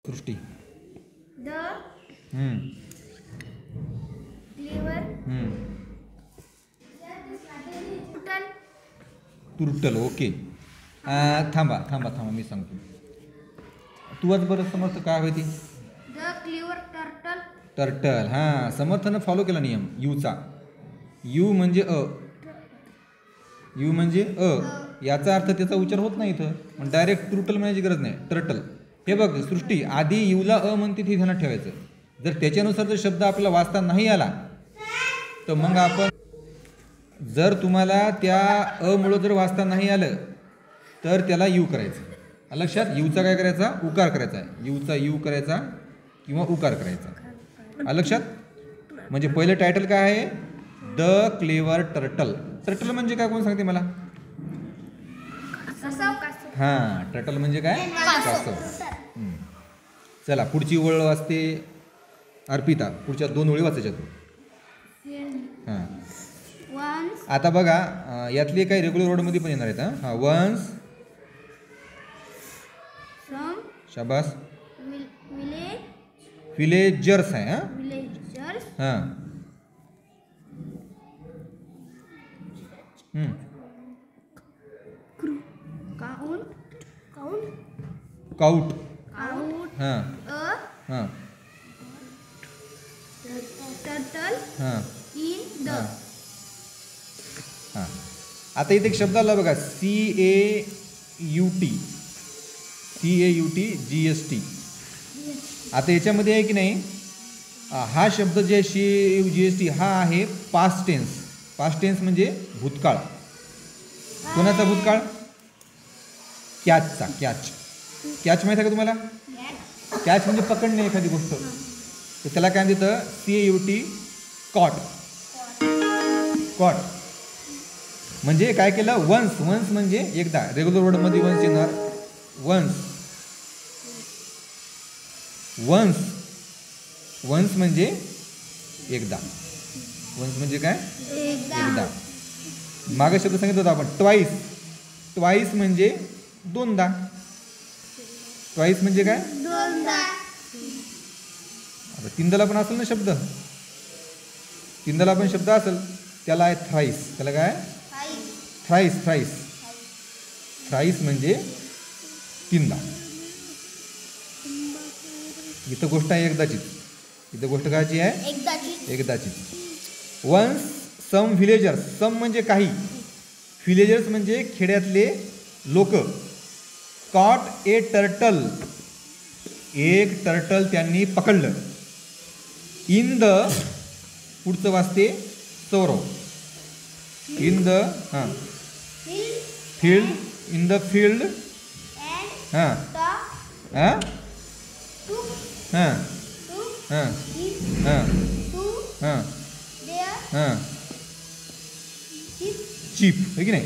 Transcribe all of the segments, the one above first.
Srushti the clever turtle. Okay, थांबा थांबा थांबा मी सांगतो. तू आज बरं समर्थ काय होती? The clever turtle. टर्टल. हां, समर्थनं फॉलो केला नियम यूचा. यू म्हणजे अ, यू म्हणजे अ, याचा अर्थ त्याचा उच्चार होत नाही इथं, पण डायरेक्ट तुरटल म्हणायची गरज नाही. टर्टल. हे बघ सृष्टी, आधी यूला अ म्हणते ते ध्यानात ठेवायचं. जर त्याच्यानुसार जर शब्द आपल्याला वाचता नाही आला तर मग आपण, जर तुम्हाला त्या अ मुळे जर वाचता नाही आलं तर त्याला यू करायचं. लक्षात, यूचा काय करायचा? उकार करायचा. यूचा यू करायचा किंवा उकार करायचा. लक्षात. म्हणजे पहिलं टायटल काय आहे? The clever turtle. टर्टल म्हणजे काय, कोण सांगते मला? हां, टर्टल म्हणजे काय? कासव. चला पुढची ओळ वाचते अर्पिता. पुढच्या 2 ओळी वाचायच्या तू. हां, आता बघा यातले काही रेग्युलर वर्डमध्ये पण येणार आहेत. हां, वन्स. शाबास. विलेजर्स आहे. हां काउट. हां हां टर्टल हां इन द. हां, आता इथे एक शब्द आला बघा, CAUT. CAUT आता याच्यामध्ये आहे की नाही, हा शब्द जे CAUGST हा आहे पास्ट टेन्स. पास्ट टेन्स म्हणजे भूतकाळ. कोणाचा भूतकाळ? कॅचचा. कॅच. कॅच माहीत आहे का तुम्हाला? कॅच म्हणजे पकडणे एखादी गोष्ट. तर त्याला काय म्हणतात? CAUT, cot. कॉट म्हणजे काय केलं? वन्स. वन्स म्हणजे एकदा. रेग्युलर वर्डमध्ये वन्स येणार. वन्स. वन्स. वन्स म्हणजे एकदा. वन्स म्हणजे काय? एकदा. मागे शब्द सांगितलं होता आपण, ट्वाईस. ट्वाईस म्हणजे दोनदा. ट्वाईस म्हणजे काय? दोनदा. आता तीनदाला पण असेल ना शब्द. तीनदाला पण शब्द असेल, त्याला आहे थ्राईस. त्याला काय? थ्राईस. थ्राईस. थ्राईस म्हणजे तीनदा. इथं गोष्ट आहे एकदाचीच. इथं गोष्ट कायची आहे? एकदाचीच. वन्स सम व्हिलेजर्स. सम म्हणजे काही. व्हिलेजर्स म्हणजे खेड्यातले लोक. Caught a turtle. एक टर्टल त्यांनी पकडलं. इन द, पुढचं वाचते सौरव. इन द हां फील्ड. In the field. हां हां हां हां हां हां हां चीप आहे की नाही?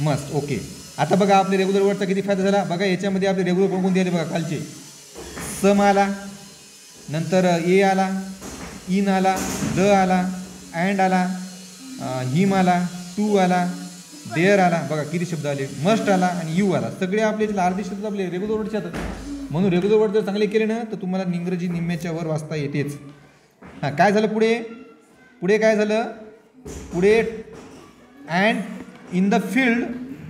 मस्ट. ओके. आता बघा आपले रेग्युलर वर्डचा किती फायदा झाला बघा. याच्यामध्ये आपले रेग्युलर वर्ड कोणते आले बघा कालचे. सम आला, नंतर ए आला, इन आला, द आला, अँड आला, हिम आला, टू आला, देअर आला. बघा किती शब्द आले. मस्ट आला आणि यू आला. सगळे आपले अर्धे शब्द आपले रेग्युलर वर्डचे आहेत. म्हणून रेग्युलर वर्ड जर चांगले केले ना तर तुम्हाला इंग्रजी निम्म्याच्या वर वाचता येतेच. हां, काय झालं पुढे? पुढे काय झालं? पुढे and in the field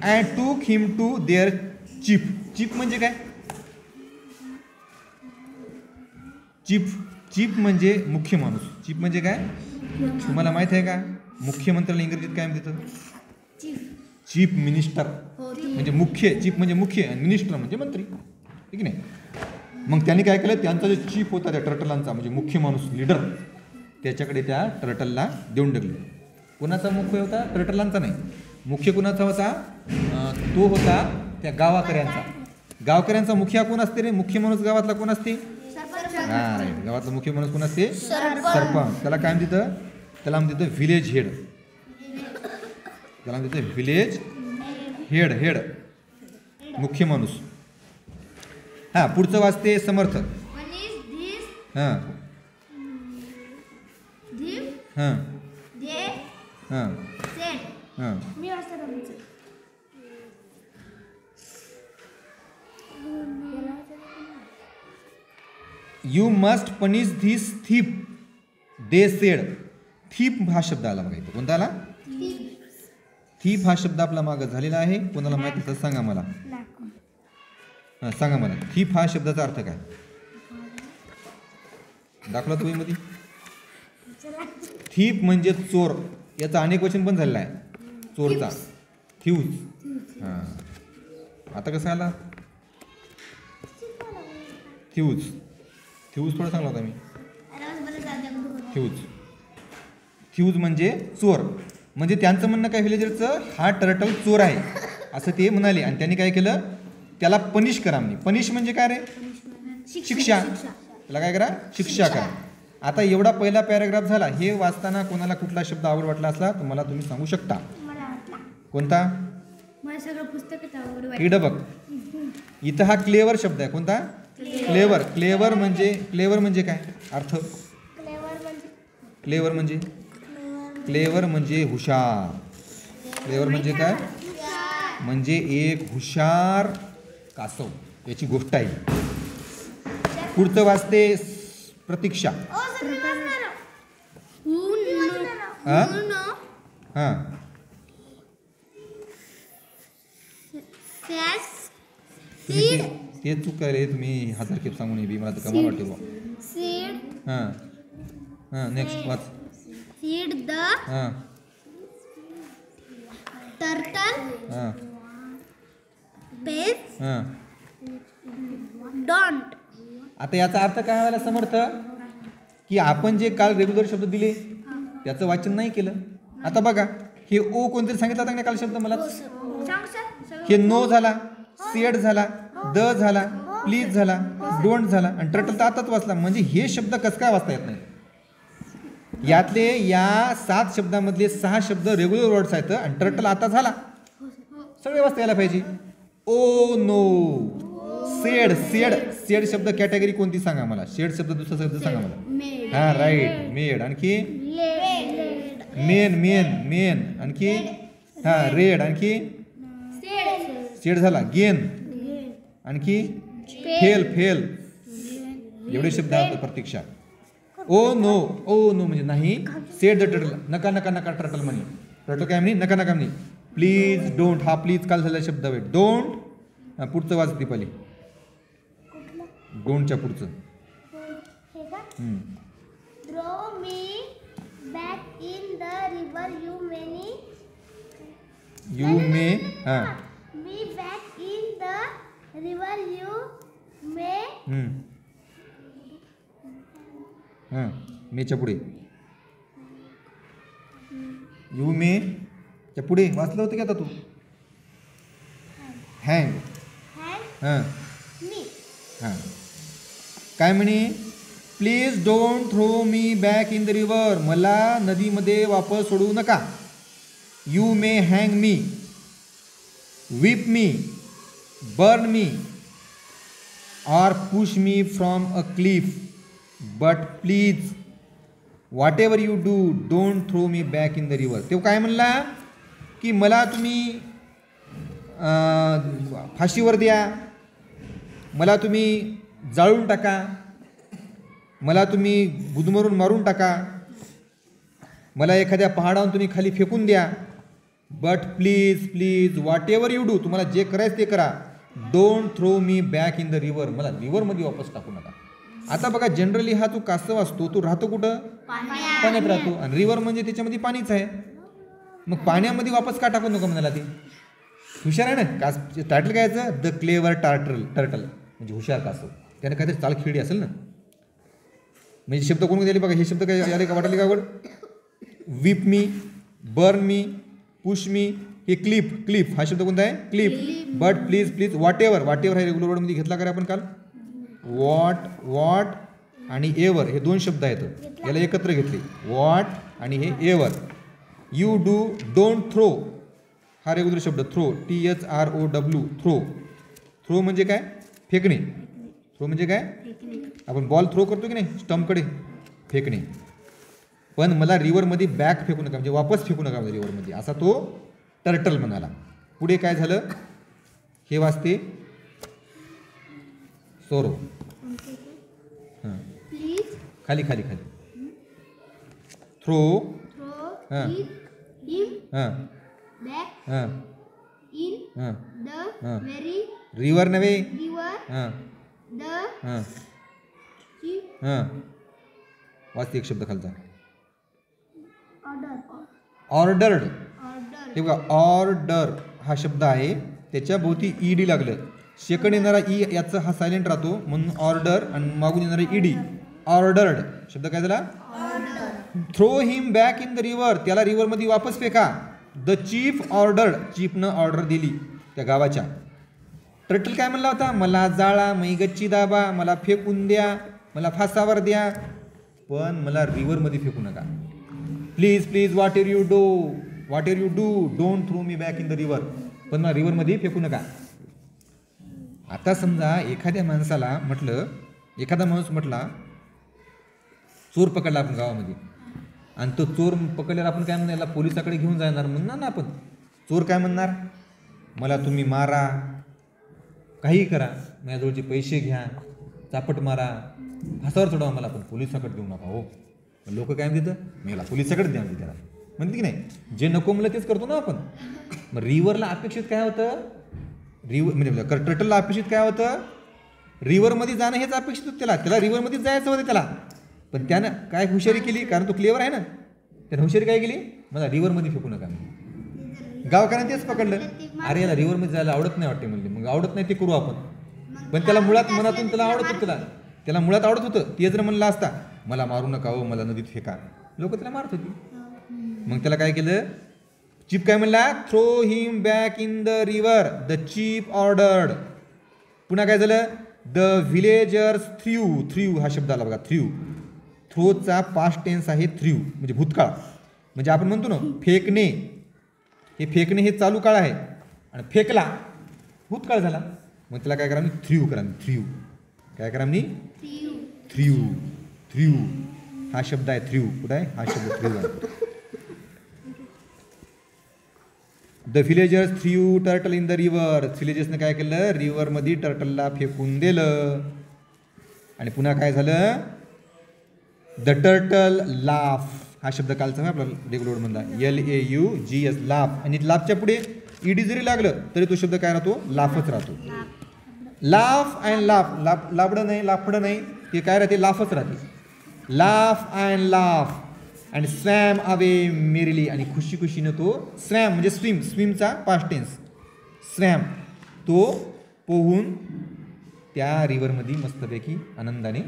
and took him to their chief. Chief म्हणजे काय? चीफ. चीफ म्हणजे मुख्य माणूस. चीफ म्हणजे काय तुम्हाला माहित आहे का? मुख्यमंत्र्याला इंग्रजीत काय म्हणतात? Chief minister. म्हणजे मुख्य. चीफ म्हणजे मुख्य आणि मिनिस्टर म्हणजे मंत्री, ठीक नाही? मग त्यांनी काय केलं? त्यांचा जो चीफ होता त्या टर्टलांचा, म्हणजे मुख्य माणूस, लीडर, त्याच्याकडे त्या टर्टलला देऊन टाकले. कोणाचा मुख्य होता? टर्टलांचा नाही. मुख्य कोणाचा होता? तो होता त्या गावाकऱ्यांचा. गावकऱ्यांचा मुखिया कोण असते रे? मुख्य माणूस गावातला कोण असते? हां, राईट. गावातला मुख्य माणूस कोण असते? सरपंच. त्याला काय म्हणतात? त्याला म्हणतात व्हिलेज हेड. त्याला म्हणतात व्हिलेज हेड. हेड मुख्य माणूस. हां, पुढचं वाचते समर्थ. हां हां हां हां you must punish this thief they said. Thief हा शब्द आला बघा इथं. कोणता आला? थीप हा शब्द आपला मागं झालेला आहे. कोणाला माहिती तर सांगा मला. हां सांगा मला थीप हा शब्दाचा अर्थ काय दाखला तुम्ही मध्ये. थीप म्हणजे चोर. याचा अनेक वचन पण झालेला आहे चोरचा. थ्यूज. हां आता कसं आला? थ्यूज. थ्यूज थोडं सांगला होता मी. थ्यूज. थ्यूज म्हणजे चोर. म्हणजे त्यांचं म्हणणं काय व्हिलेजरचं, हा टर्टल चोर आहे असं ते म्हणाले. आणि त्यांनी काय केलं, त्याला पनिश करा म्हणे. पनिश म्हणजे काय रे? शिक्षा. त्याला काय करा? शिक्षा करा. आता एवढा पहिला पॅराग्राफ झाला. हे वाचताना कोणाला कुठला शब्द आवड वाटला असला तर मला तुम्ही सांगू शकता. कोणता? इकडं बघ. इथं हा क्लेवर शब्द आहे. कोणता? क्लेवर. क्लेवर म्हणजे काय अर्थ? क्लेवर म्हणजे हुशार. क्लेवर म्हणजे काय? म्हणजे एक हुशार कासव याची गोष्ट आहे. पुढचं वाचते प्रतीक्षा. हां ते चूक करे तुम्ही 1000 खेप सांगून बी मला तर कमाल वाटते बा. हां next watch. Feed the turtle. Base. Don't. आता याचा अर्थ काय व्हायला समर्थ, की आपण जे काल रेग्युलर शब्द दिले त्याचं वाचन नाही केलं. आता बघा हे ओ कोणतरी सांगितलं होता काल शब्द मला. हे नो झाला, सेड झाला, द झाला, प्लीज झाला, डोंट झाला आणि टर्टल तर आताच वाचला. म्हणजे हे शब्द कसं काय वाचता येत नाही. यातले या 7 शब्दामधले 6 शब्द रेग्युलर वर्ड्स आहेत आणि टर्टल आता झाला. सगळे वाचता यायला पाहिजे. Oh no, said. सेड शब्द कॅटेगरी कोणती सांगा मला. शेड शब्द दुसरा शब्द सांगा मला. हां राईट. मेड. आणखी मेन. आणखी हां रेड. आणखी सेड झाला. गेन. आणखी फेल. एवढे शब्द आहेत प्रतीक्षा. ओ नो म्हणजे नाही. Sed the turtle. नका टर्टल म्हणे. टर्टल काय म्हणे? नका म्हणे. Please don't. हा प्लीज काल झालेला शब्द आहे. डोंट. पुढचं वाचते पहिले. डोंटच्या पुढचं. Throw me back in the river, you may. Me back in the river, you may. मेच्या पुढे. यू मे च्या पुढे वाचलं होतं की आता तू? हँग. हां काय म्हणे? Please don't throw me back in the river. मला नदीमध्ये वापस सोडू नका. You may hang me, whip me, burn me, or push me from a cliff, but please whatever you do don't throw me back in the river. तो काय म्हणला की मला तुम्ही फाशीवर द्या, मला तुम्ही जाळून टाका, मला तुम्ही गुदमरून मारून टाका, मला एखाद्या पहाडावरून तुम्ही खाली फेकून द्या, but please whatever you do, तुम्हाला जे करायचं ते करा, don't throw me back in the river, मला रिव्हरमध्ये वापस टाकू नका. आता बघा जनरली हा जो कासव असतो तो राहतो कुठं? पाण्यात राहतो. आणि रिव्हर म्हणजे त्याच्यामध्ये पाणीच आहे. मग पाण्यामध्ये वापस का टाकू नको म्हणाला ते? हुशार आहे ना. टायटल काय याचं? द क्लेवर टर्टल म्हणजे हुशार कासव. त्याने काहीतरी चाल खेळली असेल ना. म्हणजे शब्द कोण दिले बघा. हे शब्द काय आले का? वाटले का आवड? विप मी, बर्न मी, पुश मी. हे क्लिफ हा शब्द कोणता आहे? Cliff. But please what ever हा रेग्युलर वर्डमध्ये घेतला का आपण काल? वॉट आणि एव्हर हे 2 शब्द आहेत. याला एकत्र घेतले. वॉट आणि हे ever. You do don't throw हा रेग्युलर शब्द. थ्रो THROW थ्रो म्हणजे काय? फेकणे. थ्रो म्हणजे काय? आपण बॉल थ्रो करतो की नाही स्टंपकडे, फेकणे. पण मला रिव्हरमध्ये बॅक फेकू नका म्हणजे वापस फेकू नका म्हणजे रिव्हरमध्ये, असा तो टर्टल म्हणाला. पुढे काय झालं हे वाचते सोरो. हां खाली खाली खाली. थ्रो हां हां हां हां रिवर नव्हे. हां हां हां वाच एक शब्द खालचा. ऑर्डर्ड. हे बघा ऑर्डर हा शब्द आहे, त्याच्या भोवती ईडी लागलं. सेकंड येणारा ई याचा हा सायलेंट राहतो म्हणून ऑर्डर, आणि मागून येणारा ईडी ऑर्डर्ड शब्द काय झाला. Throw him back in the river, त्याला रिव्हरमध्ये वापस फेका. द चीफ ऑर्डर्ड, चीफनं ऑर्डर दिली त्या गावाच्या. टर्टल काय म्हणला होता, मला जाळा, मै गच्ची दाबा, मला फेकून द्या, मला फासावर द्या, पण मला रिव्हरमध्ये फेकू नका. Please please whatever you do don't throw me back in the river, पण मला रिव्हरमध्ये फेकू नका. आता समजा एखाद्या माणसाला म्हटलं, एखादा माणूस म्हटला चोर पकडला आपण गावामध्ये, आणि तो चोर पकडलेला आपण काय म्हणणार, पोलिसाकडे घेऊन जाणार म्हणणार ना आपण. चोर काय म्हणणार, मला तुम्ही मारा, काही करा, माझ्याजवळचे पैसे घ्या, चापट मारा, फासावर चढवा मला, पण पोलिसाकडे देऊ नका. हो, लोक काय म्हणतात, मला पोलिसाकडे द्या म्हणजे त्याला म्हणते की नाही. जे नको म्हणलं तेच करतो ना आपण. मग रिव्हरला अपेक्षित काय होतं, म्हणजे टर्टलला अपेक्षित काय होतं, रिव्हरमध्ये जाणं हेच अपेक्षित होतं त्याला. त्याला रिव्हरमध्येच जायचं होतं त्याला, पण त्यानं काय हुशारी केली, कारण तो क्लेवर आहे ना, त्यानं हुशारी काय केली, मला रिव्हरमध्ये फेकू नका. गावकऱ्याने तेच पकडलं, अरे याला रिव्हरमध्ये जायला आवडत नाही वाटते म्हणले, मग आवडत नाही ते करू आपण. पण त्याला मुळात मनातून त्याला आवडत होतं, त्याला मुळात आवडत होतं. ते जर म्हणलं असता मला मारू नका हो, मला नदीत फेका, लोक त्याला मारत होती. मग त्याला काय केलं, चीफ काय म्हणला, throw him back in the river, the chief ordered. पुन्हा काय झालं, द व्हिलेजर्स थ्रू हा शब्द आला बघा, थ्रोचा पास्ट टेन्स आहे थ्रू, म्हणजे भूतकाळ. म्हणजे आपण म्हणतो ना फेकणे, हे फेकणे हे चालू काळ आहे, आणि फेकला भूतकाळ झाला. मग त्याला काय करा, थ्रू करा, काय करा, थ्रू हा शब्द आहे, थ्रू कुठं आहे हा शब्द, थ्रू आहे. The villagers throw turtle in the river, व्हिलेजर्सने काय केलं, रिव्हरमध्ये टर्टलला फेकून दिलं. आणि पुन्हा काय झालं, द टर्टल लाफ हा शब्द कालचा आपला रेग्युलर म्हणला, LAUGS लाफ, आणि लाफच्या पुढे ईडी जरी लागलं तरी तो शब्द काय राहतो, लाफच राहतो. लाफ अँड लाफ, लाबडं नाही लाफडं नाही, ते काय राहते, लाफच राहते. Laugh and laugh and swam away merrily, आणि खुशी खुशीनं तो स्वॅम म्हणजे स्विमचा पास्ट टेन्स स्वॅम, तो पोहून त्या रिव्हरमध्ये मस्तपैकी आनंदाने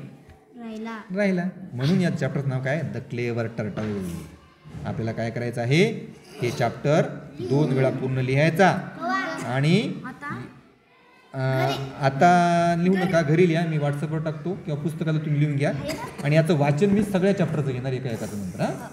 राहिला. म्हणून या चॅप्टरचं नाव काय, द क्लेवर टर्टल. आपल्याला काय करायचं आहे, हे चॅप्टर 2 वेळा पूर्ण लिहायचा, आणि आता लिहू नका, घरी लिहा, मी व्हॉट्सअपवर टाकतो किंवा पुस्तकाला तुम्ही लिहून घ्या. आणि याचं वाचन मी सगळ्या चॅप्टरचं घेणार एका एकाचं नंतर. हां.